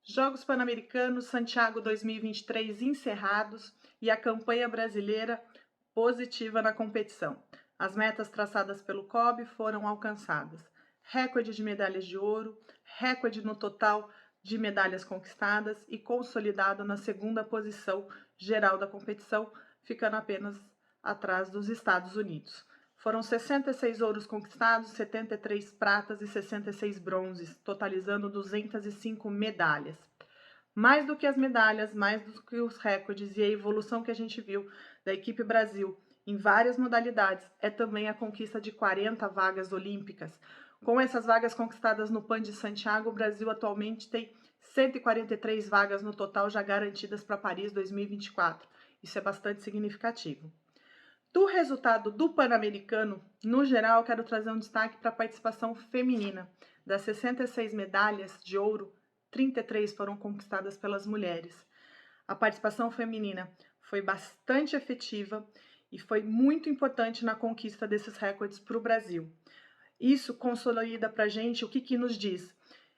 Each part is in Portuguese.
Jogos Pan-Americanos Santiago 2023 encerrados e a campanha brasileira positiva na competição. As metas traçadas pelo COB foram alcançadas. Recorde de medalhas de ouro, recorde no total de medalhas conquistadas e consolidado na segunda posição geral da competição, ficando apenas atrás dos Estados Unidos. Foram 66 ouros conquistados, 73 pratas e 66 bronzes, totalizando 205 medalhas. Mais do que as medalhas, mais do que os recordes e a evolução que a gente viu da equipe Brasil em várias modalidades, é também a conquista de 40 vagas olímpicas. Com essas vagas conquistadas no PAN de Santiago, o Brasil atualmente tem 143 vagas no total já garantidas para Paris 2024. Isso é bastante significativo. Do resultado do Pan-Americano, no geral, quero trazer um destaque para a participação feminina. Das 66 medalhas de ouro, 33 foram conquistadas pelas mulheres. A participação feminina foi bastante efetiva e foi muito importante na conquista desses recordes para o Brasil. Isso consolida para a gente o que nos diz?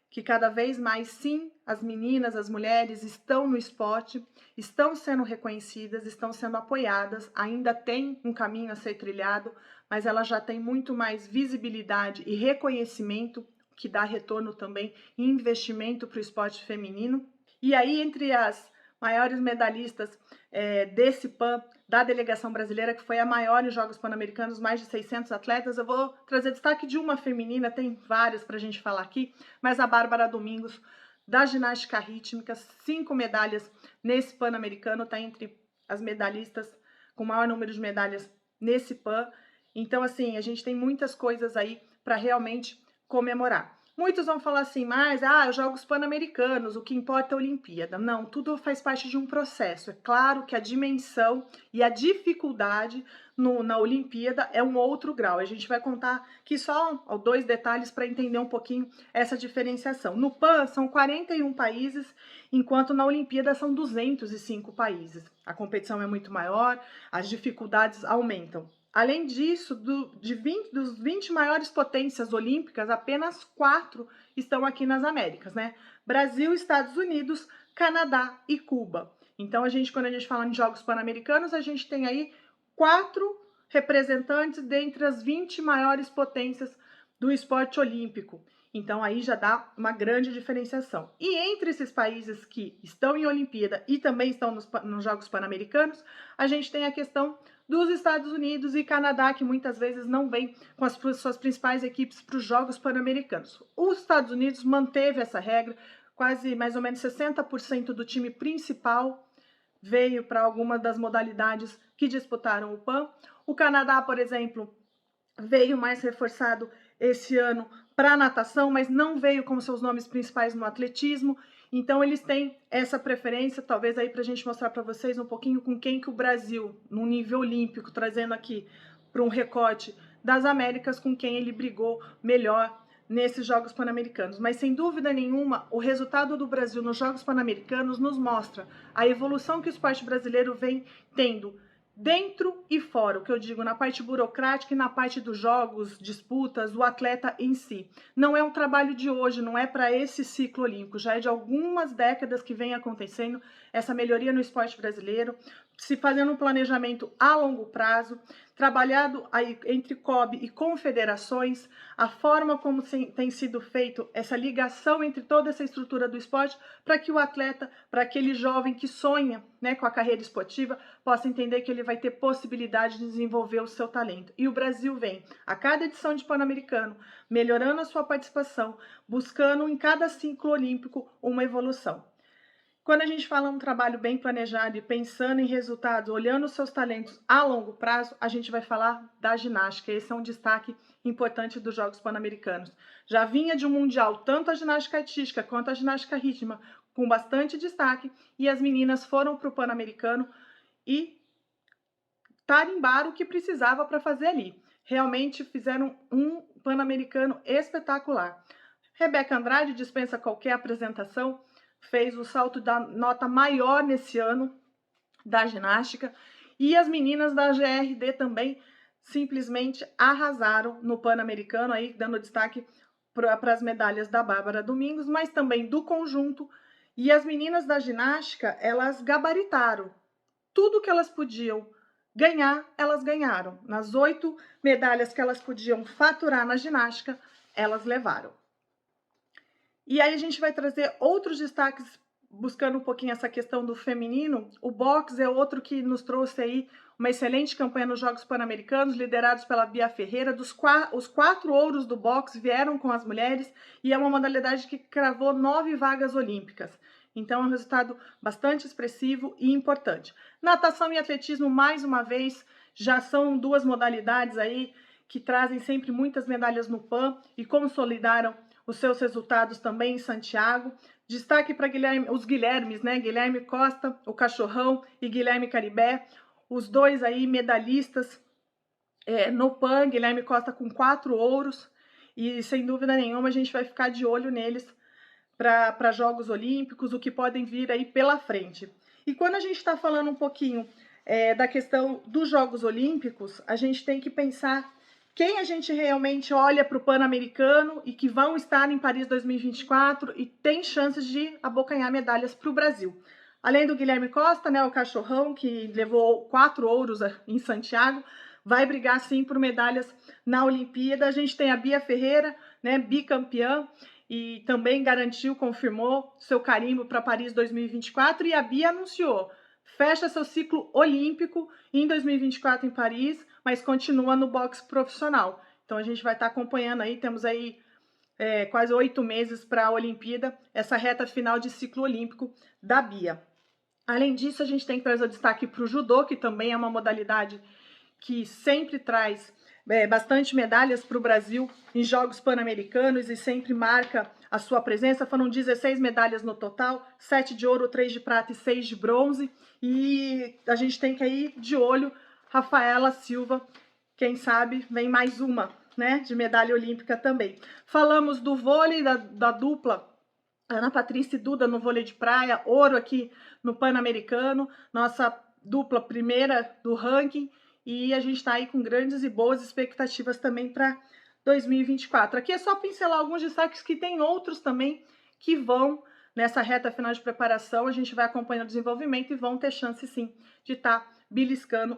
Que cada vez mais, sim, as meninas, as mulheres estão no esporte, estão sendo reconhecidas, estão sendo apoiadas, ainda tem um caminho a ser trilhado, mas ela já tem muito mais visibilidade e reconhecimento, que dá retorno também e investimento para o esporte feminino. E aí, entre as maiores medalhistas desse PAN, da delegação brasileira, que foi a maior em Jogos Pan-Americanos, mais de 600 atletas, eu vou trazer destaque de uma feminina, tem várias para a gente falar aqui, mas a Bárbara Domingos, da ginástica rítmica, 5 medalhas nesse Pan-Americano, está entre as medalhistas com o maior número de medalhas nesse PAN. Então, assim, a gente tem muitas coisas aí para realmente comemorar. Muitos vão falar assim, mas os Jogos Pan-Americanos, o que importa é a Olimpíada. Não, tudo faz parte de um processo. É claro que a dimensão e a dificuldade na Olimpíada é um outro grau. A gente vai contar aqui só 2 detalhes para entender um pouquinho essa diferenciação. No PAN são 41 países, enquanto na Olimpíada são 205 países. A competição é muito maior, as dificuldades aumentam. Além disso, dos 20 maiores potências olímpicas, apenas 4 estão aqui nas Américas, né? Brasil, Estados Unidos, Canadá e Cuba. Então, quando a gente fala em Jogos Pan-Americanos, a gente tem aí 4 representantes dentre as 20 maiores potências do esporte olímpico. Então, aí já dá uma grande diferenciação. E entre esses países que estão em Olimpíada e também estão nos Jogos Pan-Americanos, a gente tem a questão dos Estados Unidos e Canadá, que muitas vezes não vêm com as suas principais equipes para os Jogos Pan-Americanos. Os Estados Unidos manteve essa regra, quase mais ou menos 60% do time principal veio para alguma das modalidades que disputaram o PAN. O Canadá, por exemplo, veio mais reforçado esse ano para a natação, mas não veio com seus nomes principais no atletismo. Então, eles têm essa preferência, talvez aí para a gente mostrar para vocês um pouquinho com quem que o Brasil, no nível olímpico, trazendo aqui para um recorte das Américas, com quem ele brigou melhor nesses Jogos Pan-Americanos. Mas, sem dúvida nenhuma, o resultado do Brasil nos Jogos Pan-Americanos nos mostra a evolução que o esporte brasileiro vem tendo dentro e fora, o que eu digo, na parte burocrática e na parte dos jogos, disputas, o atleta em si. Não é um trabalho de hoje, não é para esse ciclo olímpico, já é de algumas décadas que vem acontecendo essa melhoria no esporte brasileiro, se fazendo um planejamento a longo prazo, trabalhado aí entre COB e confederações, a forma como tem sido feito essa ligação entre toda essa estrutura do esporte, para que o atleta, para aquele jovem que sonha, né, com a carreira esportiva, possa entender que ele vai ter possibilidade de desenvolver o seu talento. E o Brasil vem, a cada edição de Pan-Americano, melhorando a sua participação, buscando em cada ciclo olímpico uma evolução. Quando a gente fala um trabalho bem planejado e pensando em resultados, olhando os seus talentos a longo prazo, a gente vai falar da ginástica. Esse é um destaque importante dos Jogos Pan-Americanos. Já vinha de um mundial, tanto a ginástica artística quanto a ginástica rítmica, com bastante destaque, e as meninas foram para o Pan-Americano e tarimbaram o que precisava para fazer ali. Realmente fizeram um Pan-Americano espetacular. Rebeca Andrade dispensa qualquer apresentação, fez o salto da nota maior nesse ano da ginástica, e as meninas da GRD também simplesmente arrasaram no Pan-Americano, aí dando destaque para as medalhas da Bárbara Domingos, mas também do conjunto E as meninas da ginástica, elas gabaritaram. Tudo que elas podiam ganhar, elas ganharam. Nas 8 medalhas que elas podiam faturar na ginástica, elas levaram. E aí a gente vai trazer outros destaques, buscando um pouquinho essa questão do feminino. O boxe é outro que nos trouxe aí uma excelente campanha nos Jogos Pan-Americanos, liderados pela Bia Ferreira. Os 4 ouros do boxe vieram com as mulheres e é uma modalidade que cravou 9 vagas olímpicas. Então é um resultado bastante expressivo e importante. Natação e atletismo, mais uma vez, já são 2 modalidades aí que trazem sempre muitas medalhas no PAN e consolidaram os seus resultados também em Santiago. Destaque para os Guilhermes, né? Guilherme Costa, o Cachorrão, e Guilherme Caribé, os 2 aí medalhistas no PAN. Guilherme Costa com 4 ouros, e sem dúvida nenhuma a gente vai ficar de olho neles para Jogos Olímpicos, o que podem vir aí pela frente. E quando a gente está falando um pouquinho da questão dos Jogos Olímpicos, a gente tem que pensar quem a gente realmente olha para o Pan-Americano e que vão estar em Paris 2024 e tem chances de abocanhar medalhas para o Brasil. Além do Guilherme Costa, né, o Cachorrão, que levou 4 ouros em Santiago, vai brigar sim por medalhas na Olimpíada. A gente tem a Bia Ferreira, né, bicampeã, e também garantiu, confirmou seu carimbo para Paris 2024, e a Bia anunciou, fecha seu ciclo olímpico em 2024 em Paris, mas continua no boxe profissional. Então a gente vai estar acompanhando aí, temos aí quase 8 meses para a Olimpíada, essa reta final de ciclo olímpico da Bia. Além disso, a gente tem que trazer o destaque para o judô, que também é uma modalidade que sempre traz bastante medalhas para o Brasil em Jogos Pan-Americanos e sempre marca a sua presença. Foram 16 medalhas no total, 7 de ouro, 3 de prata e 6 de bronze. E a gente tem que ir de olho Rafaela Silva, quem sabe vem mais uma, né, de medalha olímpica também. Falamos do vôlei, da dupla Ana Patrícia e Duda no vôlei de praia, ouro aqui no Pan-Americano, nossa dupla primeira do ranking, e a gente está aí com grandes e boas expectativas também para 2024. Aqui é só pincelar alguns destaques, que tem outros também que vão nessa reta final de preparação. A gente vai acompanhando o desenvolvimento e vão ter chance sim de estar beliscando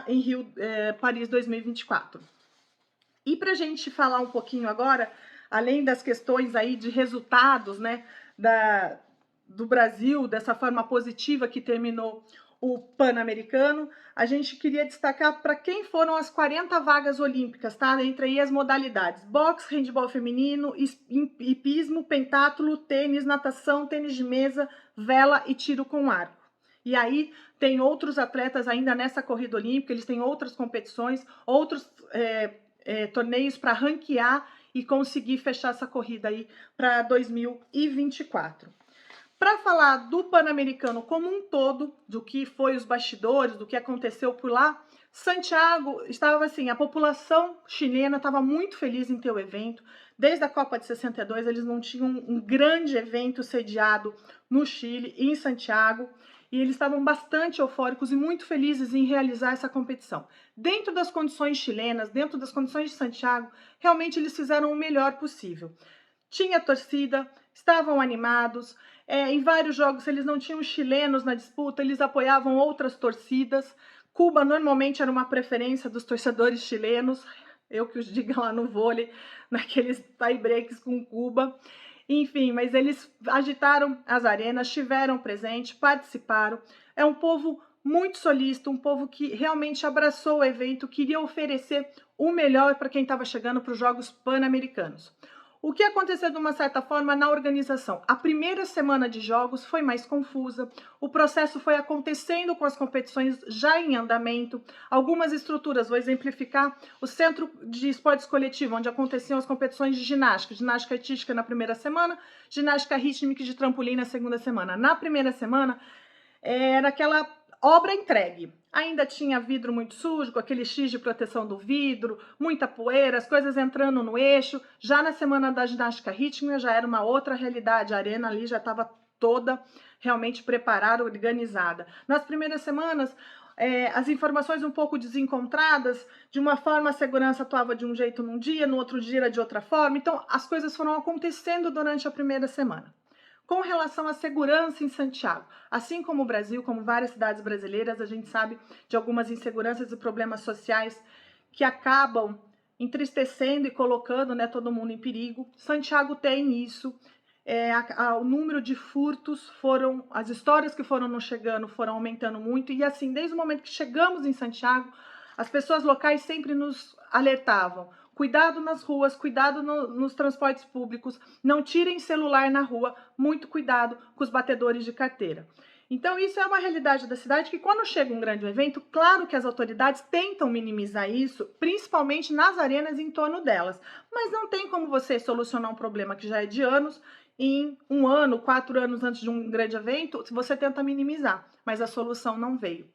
em Paris 2024. E para a gente falar um pouquinho agora, além das questões aí de resultados, né, do Brasil, dessa forma positiva que terminou o Pan-Americano, a gente queria destacar para quem foram as 40 vagas olímpicas, tá? Entre aí as modalidades: boxe, handebol feminino, hipismo, pentátulo, tênis, natação, tênis de mesa, vela e tiro com arco. E aí tem outros atletas ainda nessa corrida olímpica, eles têm outras competições, outros torneios para ranquear e conseguir fechar essa corrida aí para 2024. Para falar do Pan-Americano como um todo, do que foi os bastidores, do que aconteceu por lá, Santiago estava assim, a população chilena estava muito feliz em ter o evento. Desde a Copa de 62, eles não tinham um grande evento sediado no Chile, em Santiago, e eles estavam bastante eufóricos e muito felizes em realizar essa competição. Dentro das condições chilenas, dentro das condições de Santiago, realmente eles fizeram o melhor possível. Tinha torcida, estavam animados, em vários jogos eles não tinham chilenos na disputa, eles apoiavam outras torcidas. Cuba normalmente era uma preferência dos torcedores chilenos, eu que os diga lá no vôlei, naqueles tie-breaks com Cuba. Enfim, mas eles agitaram as arenas, estiveram presentes, participaram. É um povo muito solícito, um povo que realmente abraçou o evento, queria oferecer o melhor para quem estava chegando para os Jogos Pan-Americanos. O que aconteceu de uma certa forma na organização? A primeira semana de jogos foi mais confusa, o processo foi acontecendo com as competições já em andamento, algumas estruturas, vou exemplificar, o Centro de Esportes Coletivo, onde aconteciam as competições de ginástica artística na primeira semana, ginástica rítmica e de trampolim na segunda semana. Na primeira semana, era aquela obra entregue. Ainda tinha vidro muito sujo, com aquele X de proteção do vidro, muita poeira, as coisas entrando no eixo. Já na semana da ginástica rítmica já era uma outra realidade, a arena ali já estava toda realmente preparada, organizada. Nas primeiras semanas, as informações um pouco desencontradas, de uma forma a segurança atuava de um jeito num dia, no outro dia era de outra forma, então as coisas foram acontecendo durante a primeira semana. Com relação à segurança em Santiago, assim como o Brasil, como várias cidades brasileiras, a gente sabe de algumas inseguranças e problemas sociais que acabam entristecendo e colocando, né, todo mundo em perigo. Santiago tem isso. O número de furtos as histórias que foram nos chegando foram aumentando muito, e assim, desde o momento que chegamos em Santiago, as pessoas locais sempre nos alertavam: cuidado nas ruas, cuidado nos transportes públicos, não tirem celular na rua, muito cuidado com os batedores de carteira. Então, isso é uma realidade da cidade que, quando chega um grande evento, claro que as autoridades tentam minimizar isso, principalmente nas arenas e em torno delas. Mas não tem como você solucionar um problema que já é de anos em um ano, 4 anos antes de um grande evento, você tenta minimizar, mas a solução não veio.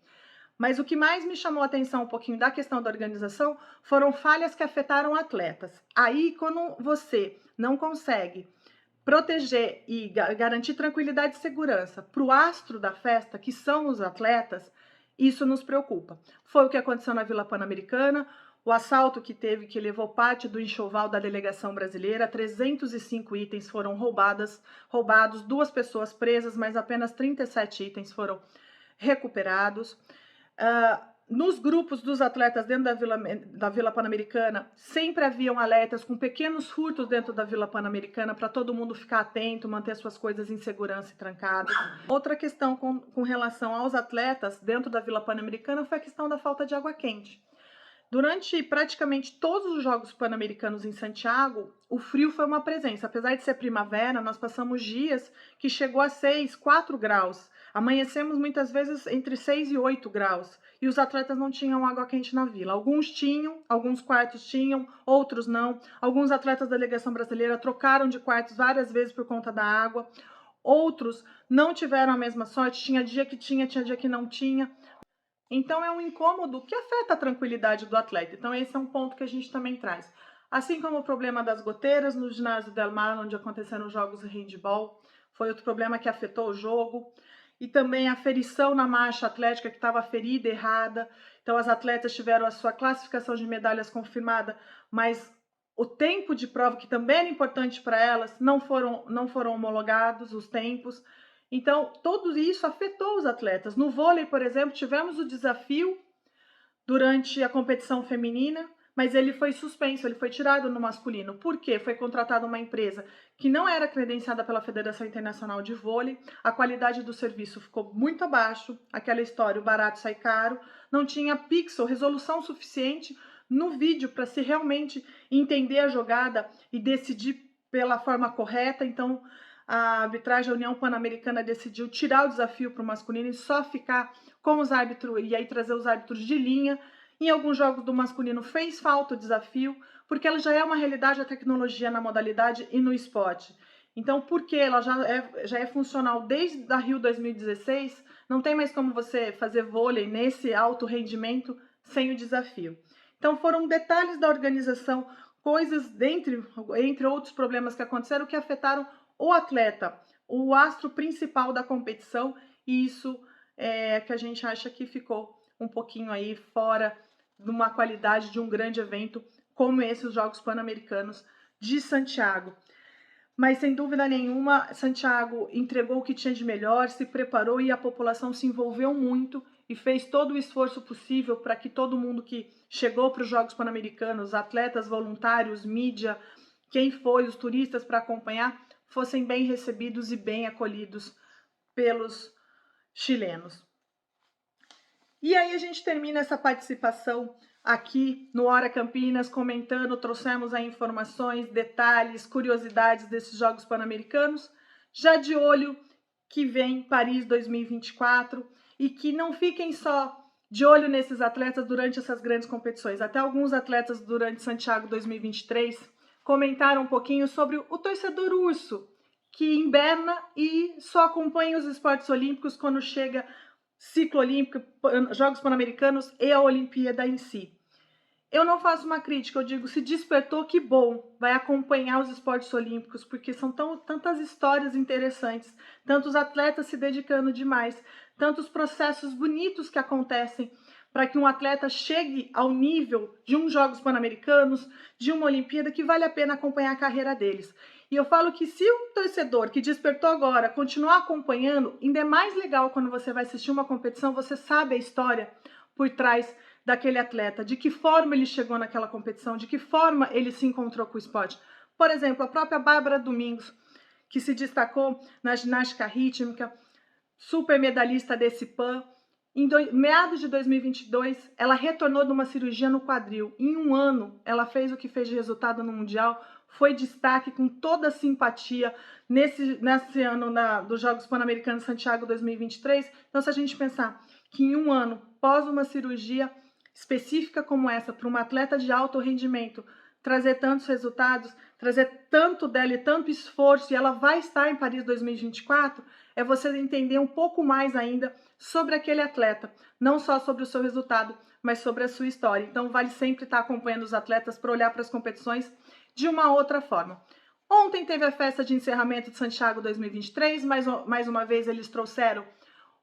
Mas o que mais me chamou a atenção um pouquinho da questão da organização foram falhas que afetaram atletas. Aí, quando você não consegue proteger e garantir tranquilidade e segurança para o astro da festa, que são os atletas, isso nos preocupa. Foi o que aconteceu na Vila Pan-Americana, o assalto que teve, que levou parte do enxoval da delegação brasileira, 305 itens foram roubados, 2 pessoas presas, mas apenas 37 itens foram recuperados. Nos grupos dos atletas dentro da Vila Pan-Americana, sempre haviam alertas com pequenos furtos dentro da Vila Pan-Americana para todo mundo ficar atento, manter suas coisas em segurança e trancadas. Outra questão com relação aos atletas dentro da Vila Pan-Americana foi a questão da falta de água quente. Durante praticamente todos os Jogos Pan-Americanos em Santiago, o frio foi uma presença. Apesar de ser primavera, nós passamos dias que chegou a 6, 4 graus. Amanhecemos muitas vezes entre 6 e 8 graus. E os atletas não tinham água quente na vila. Alguns tinham, alguns quartos tinham, outros não. Alguns atletas da delegação brasileira trocaram de quartos várias vezes por conta da água. Outros não tiveram a mesma sorte. Tinha dia que tinha dia que não tinha. Então, é um incômodo que afeta a tranquilidade do atleta. Então, esse é um ponto que a gente também traz. Assim como o problema das goteiras no ginásio Del Mar, onde aconteceram os jogos de handball, foi outro problema que afetou o jogo. E também a ferição na marcha atlética, que estava ferida, errada. Então, as atletas tiveram a sua classificação de medalhas confirmada, mas o tempo de prova, que também era importante para elas, não foram homologados os tempos. Então, tudo isso afetou os atletas. No vôlei, por exemplo, tivemos o desafio durante a competição feminina, mas ele foi suspenso, ele foi tirado no masculino. Por quê? Foi contratada uma empresa que não era credenciada pela Federação Internacional de Vôlei, a qualidade do serviço ficou muito abaixo, aquela história, o barato sai caro, não tinha pixel, resolução suficiente no vídeo para se realmente entender a jogada e decidir pela forma correta. Então, a arbitragem da União Pan-Americana decidiu tirar o desafio para o masculino e só ficar com os árbitros, e aí trazer os árbitros de linha. Em alguns jogos do masculino fez falta o desafio, porque ela já é uma realidade a tecnologia na modalidade e no esporte. Então, porque ela já é funcional desde a Rio 2016, não tem mais como você fazer vôlei nesse alto rendimento sem o desafio. Então, foram detalhes da organização, coisas, entre outros problemas que aconteceram, que afetaram o atleta, o astro principal da competição, e isso é que a gente acha que ficou um pouquinho aí fora de uma qualidade de um grande evento como esse, os Jogos Pan-Americanos de Santiago. Mas, sem dúvida nenhuma, Santiago entregou o que tinha de melhor, se preparou, e a população se envolveu muito e fez todo o esforço possível para que todo mundo que chegou para os Jogos Pan-Americanos, atletas, voluntários, mídia, quem foi, os turistas para acompanhar, fossem bem recebidos e bem acolhidos pelos chilenos. E aí a gente termina essa participação aqui no Hora Campinas, comentando, trouxemos aí informações, detalhes, curiosidades desses Jogos Pan-Americanos, já de olho que vem Paris 2024, e que não fiquem só de olho nesses atletas durante essas grandes competições. Até alguns atletas durante Santiago 2023 comentaram um pouquinho sobre o torcedor urso, que inverna e só acompanha os esportes olímpicos quando chega ciclo olímpico, Jogos Pan-Americanos e a Olimpíada em si. Eu não faço uma crítica, eu digo, se despertou, que bom, vai acompanhar os esportes olímpicos, porque são tantas histórias interessantes, tantos atletas se dedicando demais, tantos processos bonitos que acontecem para que um atleta chegue ao nível de uns Jogos Pan-Americanos, de uma Olimpíada, que vale a pena acompanhar a carreira deles. E eu falo que se o torcedor que despertou agora continuar acompanhando, ainda é mais legal quando você vai assistir uma competição, você sabe a história por trás daquele atleta, de que forma ele chegou naquela competição, de que forma ele se encontrou com o esporte. Por exemplo, a própria Bárbara Domingos, que se destacou na ginástica rítmica, super medalhista desse PAN. Em meados de 2022, ela retornou de uma cirurgia no quadril. Em um ano, ela fez o que fez de resultado no Mundial, foi destaque com toda a simpatia nesse ano dos Jogos Pan-Americanos Santiago 2023. Então, se a gente pensar que em um ano, pós uma cirurgia específica como essa, para uma atleta de alto rendimento, trazer tantos resultados, trazer tanto dela e tanto esforço, e ela vai estar em Paris 2024, é você entender um pouco mais ainda sobre aquele atleta, não só sobre o seu resultado, mas sobre a sua história. Então, vale sempre estar acompanhando os atletas para olhar para as competições de uma outra forma. Ontem teve a festa de encerramento de Santiago 2023, mais uma vez eles trouxeram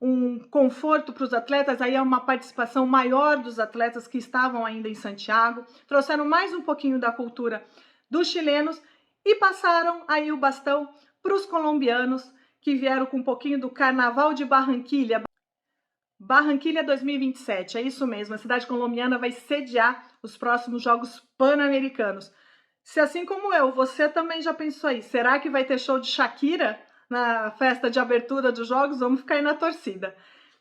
um conforto para os atletas, aí é uma participação maior dos atletas que estavam ainda em Santiago, trouxeram mais um pouquinho da cultura dos chilenos e passaram aí o bastão para os colombianos, que vieram com um pouquinho do Carnaval de Barranquilha. Barranquilha 2027, é isso mesmo, a cidade colombiana vai sediar os próximos Jogos Pan-Americanos. Se assim como eu, você também já pensou aí, será que vai ter show de Shakira na festa de abertura dos Jogos? Vamos ficar aí na torcida.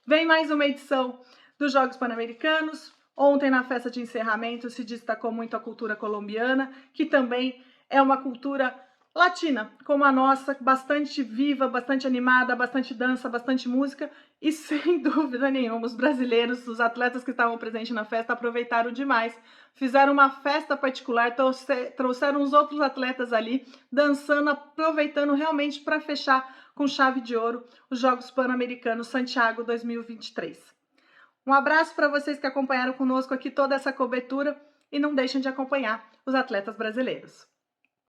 Vem mais uma edição dos Jogos Pan-Americanos. Ontem, na festa de encerramento, se destacou muito a cultura colombiana, que também é uma cultura latina, como a nossa, bastante viva, bastante animada, bastante dança, bastante música, e sem dúvida nenhuma, os brasileiros, os atletas que estavam presentes na festa aproveitaram demais, fizeram uma festa particular, trouxeram os outros atletas ali, dançando, aproveitando realmente para fechar com chave de ouro os Jogos Pan-Americanos Santiago 2023. Um abraço para vocês que acompanharam conosco aqui toda essa cobertura e não deixem de acompanhar os atletas brasileiros.